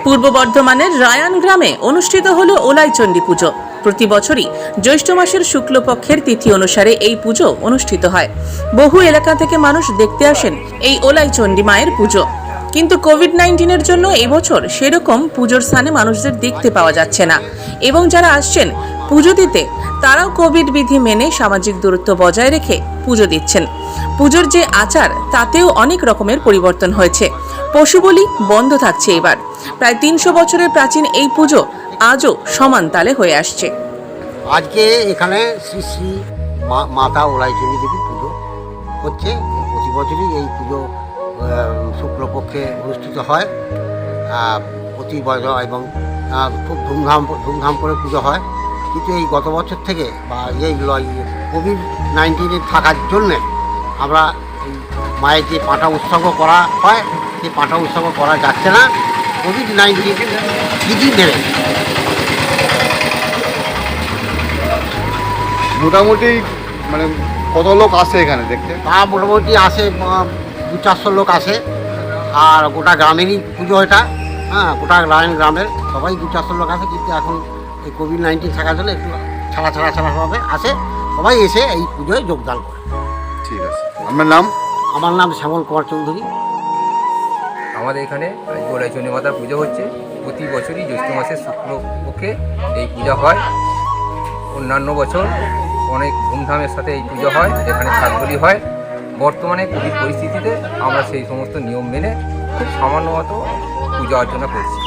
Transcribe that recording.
পূর্ব বর্ধমানের রায়ান গ্রামে অনুষ্ঠিত হলো ওলাইচণ্ডী পুজো। প্রতি বছরই জ্যৈষ্ঠ মাসের শুক্লপক্ষের তিথি অনুসারে এই পুজো অনুষ্ঠিত হয়। বহু এলাকা থেকে মানুষ দেখতে আসেন এই ওলাইচণ্ডী মায়ের পুজো। কিন্তু কোভিড-19-এর জন্য এবছর সেরকম পুজোর স্থানে মানুষদের দেখতে পাওয়া যাচ্ছে না এবং যারা আসছেন পুজো দিতে তারাও কোভিড বিধি মেনে সামাজিক দূরত্ব বজায় রেখে পুজো দিচ্ছেন। পুজোর যে আচার তাতেও অনেক রকমের পরিবর্তন হয়েছে। পশু বলি বন্ধ থাকছে এবার। প্রায় 300 বছরের প্রাচীন এই পুজো আজও সমান তালে হয়ে আসছে। আজকে এখানে শ্রী শ্রী মাতা ওলাইচণ্ডী দেবীর পুজো হচ্ছে। প্রতি বছরই এই পুজো শুক্লপক্ষে অনুষ্ঠিত হয় প্রতি বছর এবং খুব ধুমধাম করে পুজো হয়। কিন্তু এই গত বছর থেকে বা এই কোভিড-19 থাকার জন্যে আমরা এই মায়ের যে পাঁঠা উৎসব করা হয় সেই পাঁঠা উৎসব করা যাচ্ছে না কোভিড-19 বিধি মেনে। মোটামুটি মানে কত লোক আসে এখানে দেখতে? তা মোটামুটি আসে 200-400 লোক আসে। আর গোটা গ্রামেরই পুজো এটা, গোটা গ্রামের সবাই 200-400 লোক আসে। কিন্তু এখন এই কোভিড-19 থাকার জন্য একটু ছাড়াভাবে আসে, সবাই এসে এই পুজোয় যোগদান করে। ঠিক আছে, আপনার নাম? আমার নাম শ্যামল কুমার চৌধুরী। আমাদের এখানে ওলাইচণ্ডী মাতার পুজো হচ্ছে। প্রতি বছরই জ্যৈষ্ঠ মাসের শুক্লপক্ষে এই পূজা হয়। অন্যান্য বছর অনেক ধুমধামের সাথে এই পুজো হয়, এখানে ছাগলি হয়। বর্তমানে কোভিড পরিস্থিতিতে আমরা সেই সমস্ত নিয়ম মেনে খুব সামান্য মতো পূজা অর্চনা করছি।